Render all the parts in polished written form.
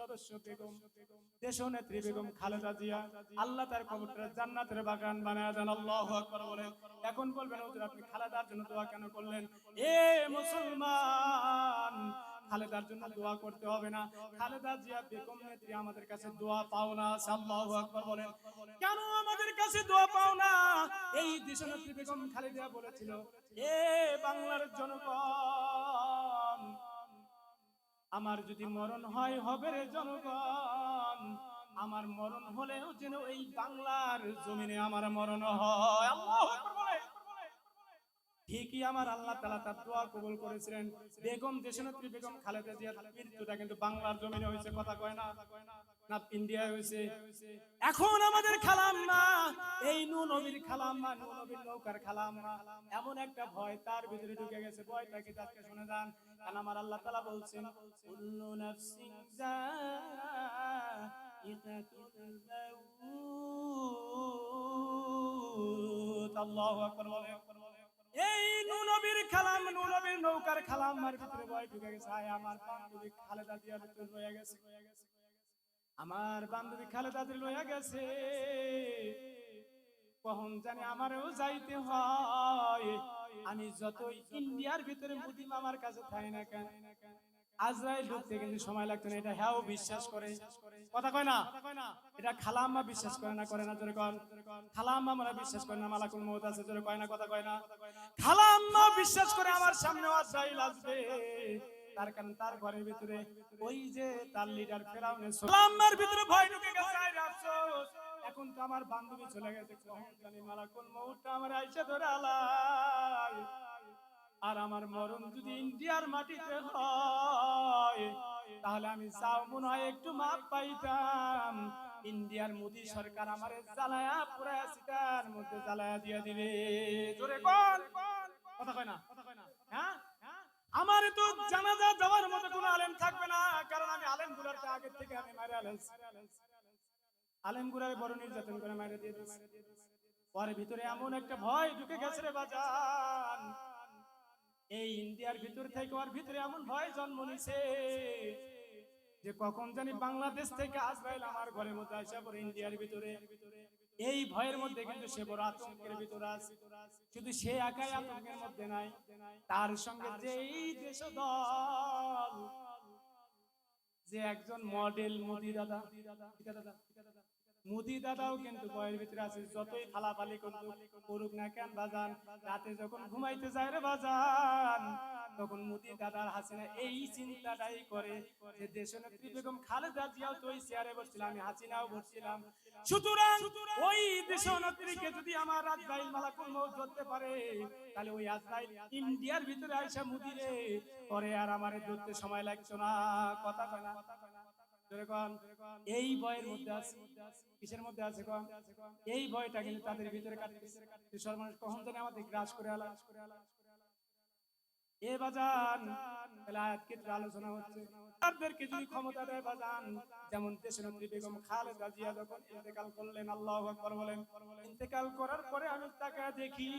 সদস্য বেগম দেশনেত্রী বেগম খালেদা জিয়া, আল্লাহ তার কবরটা জান্নাতের বাগান বানায় দেন। আল্লাহু আকবার বলেন। এখন বলবেন হুজুর আপনি খালেদার জন্য দোয়া কেন করলেন? এ মুসলমান, খালেদার জন্য দোয়া করতে হবে না। খালেদা জিয়া বেগম নেত্রী আমাদের কাছে দোয়া পাও না। আল্লাহু আকবার বলেন। কেন আমাদের কাছে দোয়া পাও না? এই দেশনেত্রী বেগম খালেদা বলেছিল, এ বাংলার জনগণ, আমার যদি মরণ হয় হবে রে জনগণ, আমার মরণ হলেও যেন এই বাংলার জমিনে আমার মরণ হয়। আল্লাহু আকবার বলেন। ঠিকই আমার আল্লাহ তাআলা তার দোয়া কবুল করেছিলেন। বেগম দেশনেত্রী বেগম খালেদা জিয়ার মৃত্যুটা কিন্তু বাংলার জমিনে হয়েছে, কথা কয় না, না ইন্ডিয়ায় হয়েছে। এখন আমাদের খালাম্মা, এই নূহ নবীর খালাম্মা, নূহ নবীর নৌকার খালাম্মা, এমন একটা ভয় তার ভিতরে ঢুকে গেছে। ভয়টা কি আজকে শুনে যান। কারণ আমার আল্লাহ তাআলা বলছেন, কুল্লু নাফসিন যায়িকাতুল মাউত। আল্লাহু আকবার বলেন। এই নূহ নবীর খালাম, নূহ নবীর নৌকার খালাম্মার ভিতরে ভয় ঢুকে গেছে। আয় আমার বান্ধবী খালেদা জিয়া ভিতরে রয়ে গেছে, আমার বান্ধবী খালেদা জিয়া রয়ে গেছে, কখন জানি আমারও যাইতে হয়। আমি যতই ইন্ডিয়ার ভিতরে মোদি মামার কাছে থাই না কেন, আজরাইল ঢুকতে কিন্তু সময় লাগতো না। এটা হ্যাঁ বিশ্বাস করে, কথা কয় না। এটা খালাম্মা বিশ্বাস করে না, করে না জোরে কন। খালাম্মা আমরা বিশ্বাস করে না মালাকুল মউত আছে, জোরে কয় না, কথা কয় না। খালাম্মা বিশ্বাস করে আমার সামনে আজরাইল আসবে, তার কারণ তার ঘরের ভিতরে ওই যে তার লিডার ফেরাউনের খালাম্মার ভিতরে ভয় ঢুকে গেছে। আয় আফসোস, এখন তো আমার বান্ধবী চলে গেছে, কখন জানি মালাকুল মউতটা আমার আইসা ধরে আলাই। আর আমার মরণ যদি ইন্ডিয়ার মাটিতে হয়, তাহলে আমি চাও মনে হয় একটু মাপ পাইতাম। ইন্ডিয়ার মোদি সরকার আমারে জ্বালায়া পুরা সিটার মধ্যে জ্বালায়া দিয়ে দিবে। জোরে কোন, কথা কয় না, হ্যাঁ। আমার তো জানাজা যাওয়ার মতো কোনো আলেম থাকবে না, কারণ আমি আলেম গুলারটা আগে থেকে আমি মারা আলাইছি। আলেম গুলারে বড় নির্যাতন করে মারা দিয়ে দিয়েছি। পরে ভিতরে এমন একটা ভয় ঢুকে গেছে রে বাজান, এই ইন্ডিয়ার ভিতর থেকে ওর ভিতরে এমন ভয় জন্ম নিছে যে কখন জানি বাংলাদেশ থেকে আজরাইল আমার ঘরের মধ্যে আসা পড়ে ইন্ডিয়ার ভিতরে। এই ভয়ের মধ্যে কিন্তু সে বড় আতঙ্কের ভিতরে আছে। শুধু সে একাই আতঙ্কের মধ্যে নাই, তার সঙ্গে যেই দেশ দল, যে একজন মডেল মোদি দাদা, মোদি দাদাও কিন্তু ভয়ের ভিতরে আছে। যতই ফালাফালি করুক না কেন বাজান, রাতে যখন ঘুমাইতে যায় রে বাজান, তখন মোদি দাদার হাসিনা এই চিন্তাটাই করে যে দেশনেত্রী বেগম খালেদা জিয়াও তো ওই চেয়ারে বসছিল, আমি হাসিনাও বসছিলাম, সুতরাং ওই দেশনেত্রীকে যদি আমার আজরাইল মালাকুল মউত ধরতে পারে, তাহলে ওই আজরাইল ইন্ডিয়ার ভিতরে আইসা মুদিরে পরে আর আমারে ধরতে সময় লাগতো না, কথা কয় না। এই ভয়ের মধ্যে আছে, কিসের মধ্যে আছে কম, এই ভয়টা কিন্তু তাদের ভিতরে কাটতেছে। সর্বনাশ কখন জানি আমাদের গ্রাস করে আলা। এ বাজান তাহলে আয়াত ক্ষেত্রে আলোচনা হচ্ছে, তাদেরকে যদি ক্ষমতা দেয় বাজান, যেমন দেশনেত্রী বেগম খালেদা জিয়া যখন ইন্তেকাল করলেন, আল্লাহু আকবার বলেন, ইন্তেকাল করার পরে আমি তাকে দেখি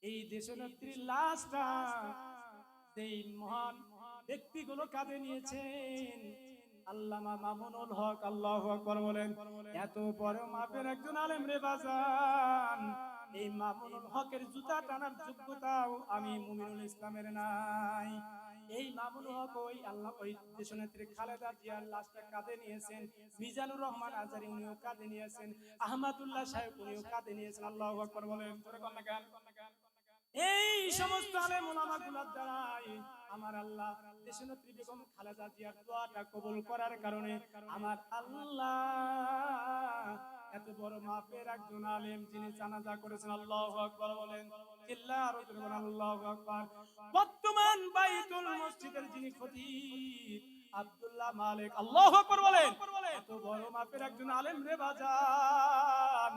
এই দেশনেত্রীর লাশটা যেই মহান ব্যক্তিগুলো কাঁধে নিয়েছেন, আল্লামা মামুনুল হক, আল্লাহু আকবার বলেন, এত বড় মাপের একজন আলেম রে বাজান, এই মামুনুল হকের জুতা টানার যোগ্যতাও আমি মুমিনুল ইসলামের নাই। এই মামুনুল হক ওই আল্লাহ ওই দেশনেত্রী খালেদা জিয়ার লাশটা কাঁধে নিয়েছেন, মিজানুর রহমান আজারি উনিও কাঁধে নিয়েছেন, আহমদুল্লাহ সাহেব উনিও কাঁধে নিয়েছেন, আল্লাহু আকবার বলেন। এই সমস্ত আলেম ওলামা গুলার দ্বারাই আমার আল্লাহ দেশনেত্রী বেগম খালেদা জিয়ার দোয়াটা কবুল করার কারণে আমার আল্লাহ এত বড় মাপের একজন আলেম যিনি জানাজা করেছেন, আল্লাহু আকবার বলেন, চিল্লার উপরে বলেন আল্লাহু আকবার। বর্তমান বাইতুল মসজিদের যিনি খতিব আব্দুল্লাহ মালিক, আল্লাহু আকবার বলেন, এত বড় মাপের একজন আলেম রে বাজান,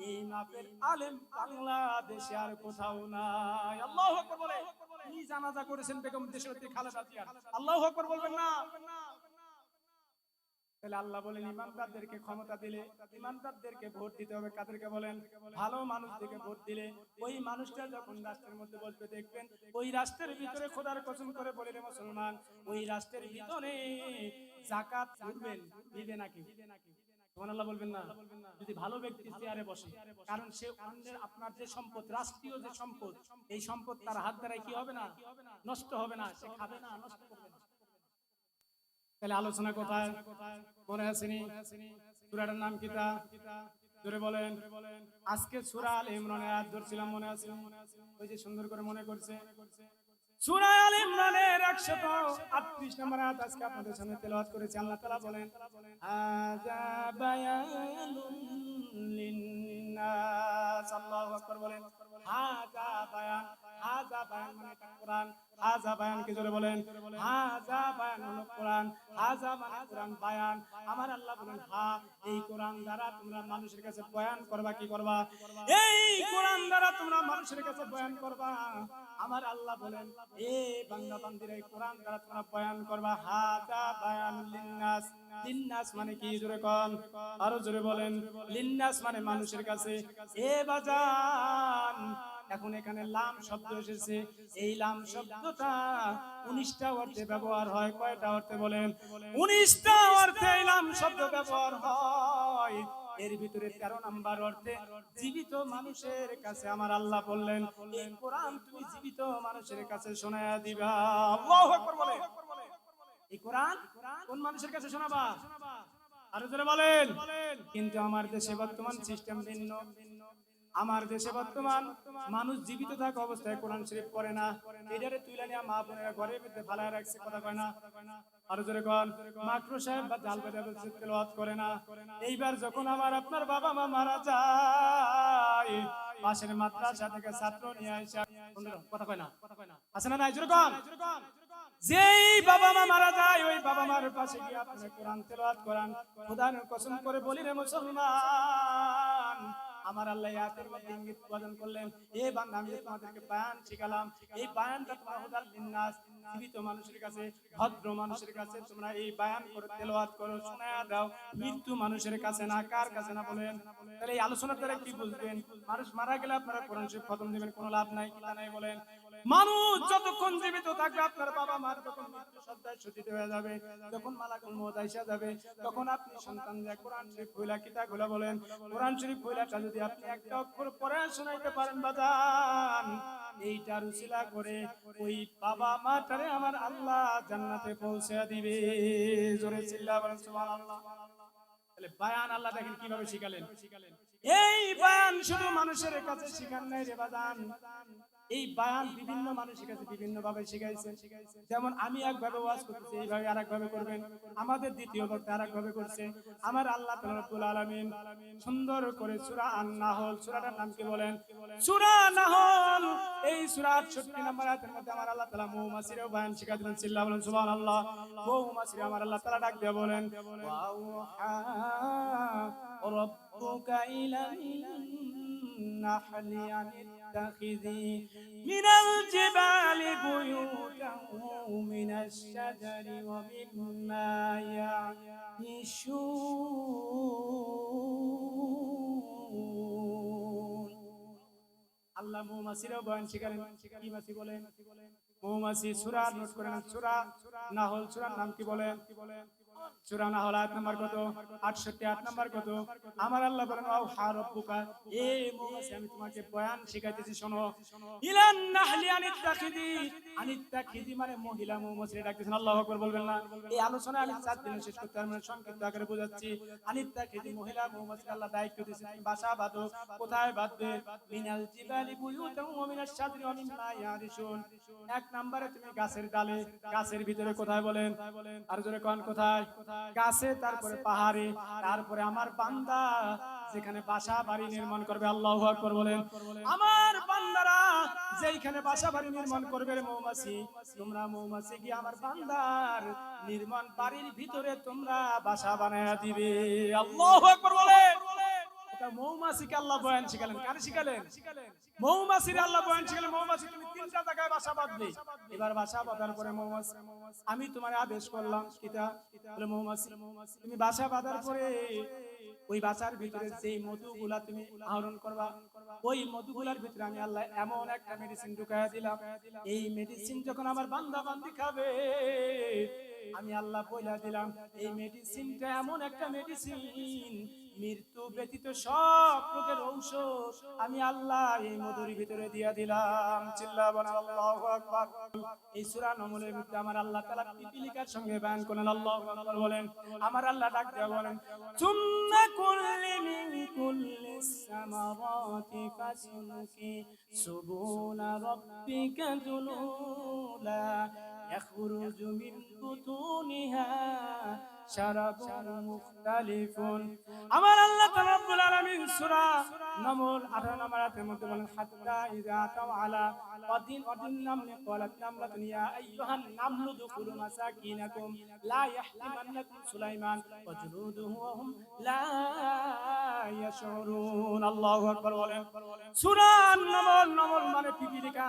এই মাপের আলেম বাংলাদেশে আর কোথাও নাই, আল্লাহু আকবার বলেন। তিনি জানাজা করেছেন বেগম দেশনেত্রী খালেদা জিয়ার, আল্লাহু আকবার বলবেন না। তাহলে আল্লাহ বলেন ইমানদারদেরকে ক্ষমতা দিলে, ইমানদারদেরকে ভোট দিতে হবে কাদেরকে বলেন? ভালো মানুষদেরকে ভোট দিলে ওই মানুষটা যখন রাষ্ট্রের মধ্যে বসবে দেখবেন ওই রাষ্ট্রের ভিতরে খোদার কসম করে বলে রে মুসলমান, ওই রাষ্ট্রের ভিতরে যাকাত দিবেন, দিবে নাকি? সুবহানাল্লাহ বলবেন না? যদি ভালো ব্যক্তি চেয়ারে বসে, কারণ সে অন্যের আপনার যে সম্পদ, রাষ্ট্রীয় যে সম্পদ, এই সম্পদ তার হাত দ্বারা কি হবে না? নষ্ট হবে না, সে খাবে না, নষ্ট করবে না। তাহলে আলোচনা কোথায়? মনে আসেনি? সূরাটার নাম কি তা? জোরে বলেন। আজকে সূরা আল ইমরানের আয়াত ধরছিলাম, মনে আছে? ওই যে সুন্দর করে মনে করছে, সূরা আল ইমরানের 138 নম্বর আয়াত আজকে আপনাদের সামনে তেলাওয়াত করেছি। আল্লাহ তাআলা বলেন, হাযা বায়ানুন লিন্নাস। আল্লাহু আকবার বলেন। হাযা বায়ান, হাযা বায়ান মানে এটা কোরআন। হাযা বায়ান কি জোরে বলেন? হাযা বায়ান হলো কোরআন, হাযা মানে কোরআন বায়ান। আমার আল্লাহ বলেন, হ্যাঁ এই কোরআন দ্বারা তোমরা মানুষের কাছে বয়ান করবা। কি করবা? এই কোরআন দ্বারা তোমরা মানুষের কাছে বয়ান করবা। আমার আল্লাহ বলেন, এ বান্দা বান্দিরা এই কোরআন দ্বারা তোমরা বয়ান করবা। হাযা বায়ানুল লিন্নাস। লিন্নাস মানে কি জোরে কোন? আরো জোরে বলেন। লিন্নাস মানে মানুষের কাছে। এ বাজান, এখন এখানে লাম শব্দ এসেছে। এই লাম শব্দটা 19টা অর্থে ব্যবহার হয়। কয়টা অর্থে বলেন? 19টা অর্থে এই লাম শব্দ ব্যবহার হয়। এর ভিতরে 13 নাম্বার অর্থে জীবিত মানুষের কাছে আমার আল্লাহ বললেন, এই কোরআন তুমি জীবিত মানুষের কাছে শোনায়া দিবা। আল্লাহু আকবার বলেন। এই কোরআন কোন মানুষের কাছে শোনাবা? আরো জোরে বলেন। কিন্তু আমার দেশে বর্তমান সিস্টেম ভিন্ন। আমার দেশে বর্তমান মানুষ জীবিত থাকা অবস্থায় কোরআন শরীফ পড়ে না। এটারে তুইলা নিয়া মা বোনেরা ঘরের ভিতরে ফালায় রাখছে। কথা কয় না? আরো জোরে কোন। মাকরু সাহেব বা জাল বেদা তেলাওয়াত করে না। এইবার যখন আমার আপনার বাবা মা মারা যায়, পাশের মাদ্রাসা থেকে ছাত্র নিয়ে আসে। কথা কয় না? আছে না নাই? জোরে কোন। যেই বাবা মা মারা যায় ওই বাবা মার পাশে গিয়ে আপনি কোরআন তেলাওয়াত করেন। খোদার কসম করে বলি রে মুসলমান, আমার আল্লাহ আয়াতের মধ্যে ইঙ্গিত প্রদান করলেন, এ বান্দা আমি তোমাদেরকে বয়ান শিখালাম, এই বয়ানটা তোমরা হুদাল লিন্নাস, জীবিত মানুষের কাছে, ভদ্র মানুষের কাছে তোমরা এই বয়ান করে তেলাওয়াত করো, শোনায়া দাও। মৃত্যু মানুষের কাছে না। কার কাছে না বলেন? তাহলে এই আলোচনার দ্বারা কি বুঝবেন? মানুষ মারা গেলে আপনারা কোরআন শরীফ খতম দিবেন, কোনো লাভ নাই। কি নাই বলেন? মানুষ যতক্ষণ জীবিত থাকবে, আপনার বাবা মার যখন মৃত্যু সজ্জায় শয্যিত হয়ে যাবে, যখন মালাকুল মউত আইসা যাবে, তখন আপনি সন্তান যে কোরআন শরীফ খুইলা কিতাব খুলা বলেন, কোরআন শরীফ খুইলাটা যদি আপনি একটা অক্ষর পড়ে শোনাইতে পারেন বাজান, এইটার উসিলা করে ওই বাবা মাটারে আমার আল্লাহ জান্নাতে পৌঁছে দিবে। জোরে চিল্লা বলেন সুবহানাল্লাহ। তাহলে বায়ান আল্লাহ দেখেন কিভাবে শিখালেন। এই বায়ান শুধু মানুষের কাছে শিখান নাই রে বাজান, এই বায়ান বিভিন্ন মানুষের কাছে বিভিন্ন ভাবে শিখাইছেন। যেমন আমি একভাবে ওয়াজ করতেছি, এইভাবে আরেক ভাবে করবেন। আমাদের দ্বিতীয় বক্তা আরেক ভাবে করছে। আমার আল্লাহ তাআলা রব্বুল আলামিন সুন্দর করে সূরা আন-নাহল, সূরাটার নাম কি বলেন? সূরা নাহল। এই সূরা 68 নম্বর আয়াতের মধ্যে আমার আল্লাহ তাআলা মৌমাছিরও বায়ান শিখাই দিলেন। চিল্লা বলেন সুবহানাল্লাহ। মৌমাছির আমার আল্লাহ তাআলা ডাক দিয়ে বলেন, ওয়াউহা রাব্বুকা ইলান নাহলি আনিত্তাখিযি মিনাল জিবালি বুয়ুতান মিনাশ শাজারি ওয়া মিম্মা ইয়াইশুন। আল্লাহ মৌমাছিরও বয়ান শিখালেন। কি মাছি বলেন? মৌমাছি। সূরা নোট করে নেন, সূরা নাহল, সূরার নাম কি বলেন? সূরা নাহল আয়াত নাম্বার কত? 68। আয়াত নাম্বার কত? আমার আল্লাহ বলেন, ওয়া রাব্বুকা, এ মৌমাছি আমি তোমাকে বয়ান শিখাইতেছি শোনো। ইলান নাহলি আনিত্তাখিযি, আনিত্তাখিযি মানে মহিলা মৌমাছি ডাকতেছেন। আল্লাহু আকবার বলবেন না? এই আলোচনা আমি 4 দিনে শেষ করতে পারবো না, সংক্ষিপ্ত আকারে বোঝাচ্ছি। আনিত্তাখিযি মহিলা মৌমাছি আল্লাহ দায়িত্ব দিয়েছেন, বাসা বাঁধো। কোথায় বাঁধবে? মিনাল জিবালি বুয়ুতান ওয়া মিনাশ শাজরি ওয়া মিম্মা ইয়ারিশুন। এক নম্বরে তুমি গাছের ডালে, গাছের ভিতরে। কোথায় বলেন? আর জোরে কোন কোথায়? গাছে, তারপরে পাহাড়ে, তারপরে আমার বান্দা যেখানে বাসা বাড়ি নির্মাণ করবে। আল্লাহু আকবার বলেন। আমার বান্দারা যেখানে বাসা বাড়ি নির্মাণ করবে রে মৌমাছি, তোমরা মৌমাছি কি আমার বান্দার নির্মাণ বাড়ির ভিতরে তোমরা বাসা বানায়া দিবে। আল্লাহু আকবার বলেন। এটা মৌমাছিকে আল্লাহ বয়ান শিখালেন। কারে শিখালেন? মৌমাছির আল্লাহ বয়ান শিখালেন। মৌমাছি তুমি 3টা জায়গায় বাসা বাঁধবে। এবার বাসা বাঁধার পরে মৌমাছি আমি তোমার আদেশ করলাম কিতা বলে মৌমাছি তুমি বাসা বাঁধার পরে ওই বাসার ভিতরে যেই মধুগুলা তুমি আহরণ করবা ওই মধুগুলার ভিতরে আমি আল্লাহ এমন একটা মেডিসিন ঢুকাইয়া দিলাম এই মেডিসিন যখন আমার বান্দা বান্দি খাবে আমি আল্লাহ বইলা দিলাম এই মেডিসিনটা এমন একটা মেডিসিন মৃত্যু ব্যতীত সব রোগের ঔষধ আমি আল্লাহ এই মধুর ভিতরে দিয়া দিলাম। চিল্লাবেন আল্লাহু আকবার। এই সূরা নমলের মধ্যে আমার আল্লাহ তাআলা পিপিলিকার সঙ্গে বয়ান করেন আল্লাহু আকবার বলেন। আমার আল্লাহ ডাক দেয়া বলেন সুম্মা কুল্লি মিন কুল্লিস সামারাতি ফাসলুকি সুবুলা রাব্বিকা যুলুলা ইয়াখরুজু মিন বুতুনিহা শারাবুন মুখতালিফুন। আমার আল্লাহ তাআলা রব্বুল আলামিন সূরা নমল 18 নম্বর আয়াতের মধ্যে বলেন হাত্তা ইযা তাও আলা ওয়াদিন নামলে ক্বালাত নামলাতুন ইয়া আইয়ুহান নামলু দুখুলু মাসাকিনাকুম লা ইয়াহতিমান্নাকুম সুলাইমান ওয়া জুনুদুহু ওয়া হুম লা ইয়াশউরুন। আল্লাহু আকবার বলেন। সূরা নমল মানে পিপিলিকা।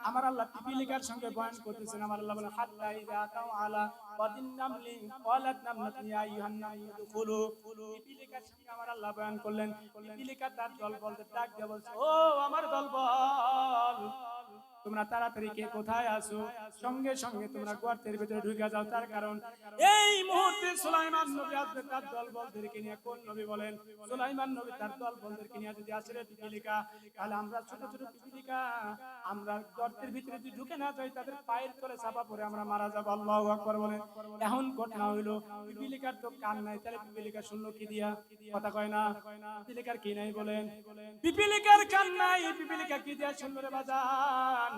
আমার আল্লাহ পিপিলিকার সঙ্গে বয়ান করতেছেন। আমার আল্লাহ বলেন হাত্তা ইযা তাও আলা ওয়াদিন নামলি ক্বালাত নামলাতুন ইয়া আইয়ুহান নামলু দুখুলু। পিপিলিকার সঙ্গে আমার আল্লাহ বয়ান করলেন। পিপিলিকা তার দল বলতে ডাক দিয়ে বলছে ও আমার দল বল তোমরা তাড়াতাড়ি কে কোথায় আসো সঙ্গে সঙ্গে তোমরা গর্তের ভিতরে ঢুকে যাও। তার কারণ এই মুহূর্তে সুলাইমান নবী আসবে তার দল বলদেরকে নিয়ে। কোন নবী বলেন? সুলাইমান নবী তার দল বলদেরকে নিয়ে যদি আসে রে পিপিলিকা তাহলে আমরা ছোট ছোট পিপিলিকা আমরা গর্তের ভিতরে যদি ঢুকে না যাই তাদের পায়ের তলে চাপা পড়ে আমরা মারা যাবো। আল্লাহু আকবার বলেন। এখন ঘটনা হইলো পিপিলিকার তো কান নাই তাহলে পিপিলিকা শুনলো কি দিয়া? কথা কয় না। পিপিলিকার কি নাই বলেন? পিপিলিকার কান নাই পিপিলিকা কি দিয়া শুনলো রে বাজান?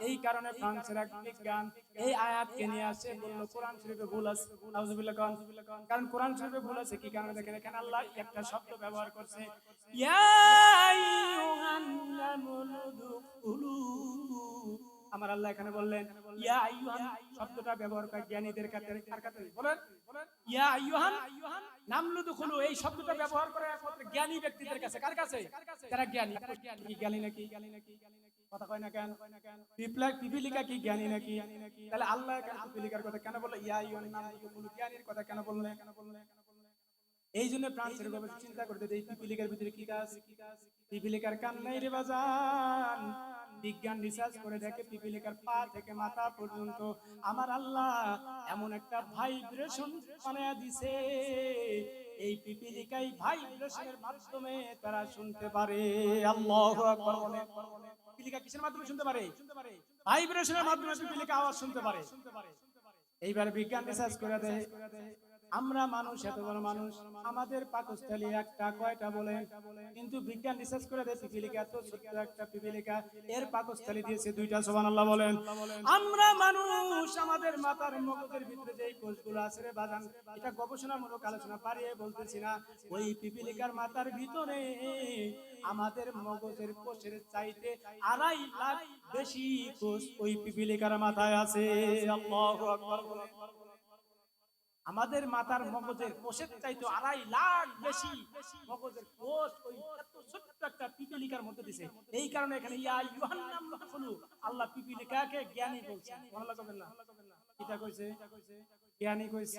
এই কারণে ফ্রান্সের এক বিজ্ঞান এই আয়াতকে নিয়ে আসে বলল কোরআন শরীফে ভুল আছে। নাউজুবিল্লাহ। কারণ কোরআন শরীফে ভুল আছে কি কারণে দেখেন এখানে আল্লাহ একটা শব্দ ব্যবহার করছে ইয়া আইয়ুহান নামলু দুখুলু। আমার আল্লাহ এখানে বললেন ইয়া আইয়ুহান শব্দটা ব্যবহার করে জ্ঞানীদের কাছে। কার কাছে বলেন? ইয়া আইয়ুহান নামলু দুখুলু এই শব্দটা ব্যবহার করে একমাত্র জ্ঞানী ব্যক্তিদের কাছে। কার কাছে? যারা জ্ঞানী। কি জ্ঞানী নাকি? কথা কয় না কেন? পিপিলিকা কি জ্ঞানী নাকি? তাহলে আল্লাহ পিপিলিকার কথা কেন বললো? ইয়া আইয়ুহান নামলু দুখুলু জ্ঞানীর কথা কেন বললেন? এই জন্য ফ্রান্সের গবেষক চিন্তা করতে এই পিপিলিকার ভিতরে কি কাজ? পিপিলিকার কান নাই রে বাজান। বিজ্ঞান রিসার্চ করে দেখে পিপিলিকার পা থেকে মাথা পর্যন্ত আমার আল্লাহ এমন একটা ভাইব্রেশন বানায়া দিছে এই পিপিলিকাই ভাইব্রেশনের মাধ্যমে তারা শুনতে পারে। আল্লাহু আকবার বলেন। পিপিলিকা কিসের মাধ্যমে শুনতে পারে? ভাইব্রেশনের মাধ্যমে পিপিলিকা আওয়াজ শুনতে পারে। এইবার বিজ্ঞান রিসার্চ করে দেখে আমরা মানুষ এত বড় মানুষ আমাদের পাকস্থলী একটা কয়টা বলেন? কিন্তু বিজ্ঞান রিসার্চ করে দেখে পিপিলিকা এত ছোট্ট একটা পিপিলিকা এর পাকস্থলী দিয়েছে দুইটা। সুবহানাল্লাহ বলেন। আমরা মানুষ আমাদের মাথার মগজের ভিতরে যে কোষগুলো আছে রে বাজান এটা গবেষণামূলক আলোচনা পারিয়ে বলতেছি না। ওই পিপিলিকার মাথার ভিতরে আমাদের মগজের কোষের চাইতে 2.5 লাখ বেশি কোষ ওই পিপিলিকার মাথায় আছে। আল্লাহু আকবার বলেন। আমাদের মাথার মগজের কোষের চাইতে 2.5 লাখ বেশি মগজের কোষ ওই এত ছোট্ট একটা পিপিলিকার মধ্যে দিয়েছে। এই কারণে এখানে ইয়া আইয়ুহান নামলু দুখুলু আল্লাহ পিপিলিকাকে জ্ঞানী বলছে। সুবহানাল্লাহ কইবেন না? এটা কইছে জ্ঞানী কইছে।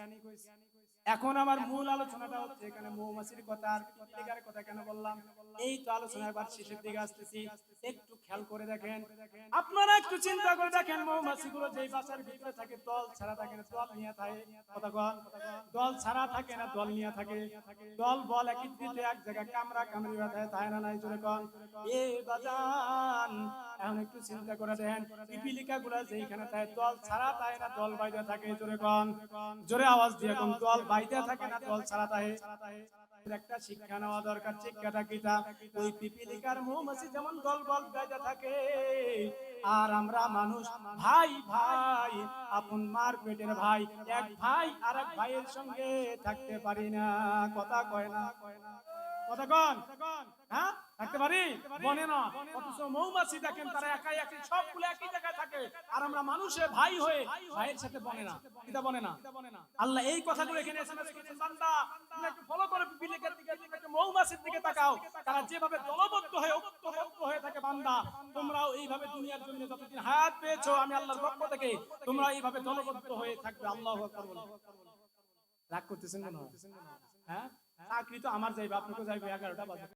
এখন আমার মূল আলোচনাটা হচ্ছে এখানে মৌমাছির কথা আর পিপিলিকার কথা কেন বললাম? এই তো আলোচনার বার শেষের দিকে আসতেছি। একটু খেয়াল করে দেখেন, আপনারা একটু চিন্তা করে দেখেন মৌমাছিগুলো যেই বাসার ভিতরে থাকে দল ছাড়া থাকে না দল নিয়ে থাকে? কথা কন। দল ছাড়া থাকে না দল নিয়ে থাকে? দল বল একত্রিত এক জায়গায় কামড়া কামড়ি ব্যথায় থাকে না নাই? জোরে কন। এ বাজান এখন একটু চিন্তা করে দেখেন পিপিলিকা গুলা যেখানে থাকে দল ছাড়া থাকে না দল বাইরে থাকে? জোরে কন। জোরে আওয়াজ দিয়ে কোন দল বাইরে থাকে না দল ছাড়া থাকে? একটা শিক্ষা নেওয়া দরকার। শিক্ষাটা কিটা? ওই পিপিলিকার মৌমাছি যেমন দল বল বাইরে থাকে আর আমরা মানুষ ভাই ভাই আপন মার পেটের ভাই এক ভাই আরেক ভাইয়ের সঙ্গে থাকতে পারি না। কথা কয় না? কথা কন। হ্যাঁ থাকতে পারি? বনে না। অথচ মৌমাছি দেখেন তারা একাই একই সবগুলো একই জায়গায় থাকে আর আমরা মানুষে ভাই হয়ে ভাইয়ের সাথে বনে না, এটা বনে না। আল্লাহ এই কথাগুলো এখানে এসএমএস করেছেন, বান্দা তুমি একটু ফলো করে বিলেকের দিকে, তুমি একটু মৌমাছির দিকে তাকাও, তারা যেভাবে দলবদ্ধ হয়ে ঐক্যবদ্ধ হয়ে থাকে বান্দা, তোমরাও এইভাবে দুনিয়ার জন্য যতদিন হায়াত পেয়েছো আমি আল্লাহর পক্ষ থেকে তোমরা এইভাবে দলবদ্ধ হয়ে থাকবে। আল্লাহু আকবার বলে। রাগ করতেছেন কেন? হ্যাঁ, চাকরি তো আমার যাইবে, আপনাকে যাইবে 11টা বাজে।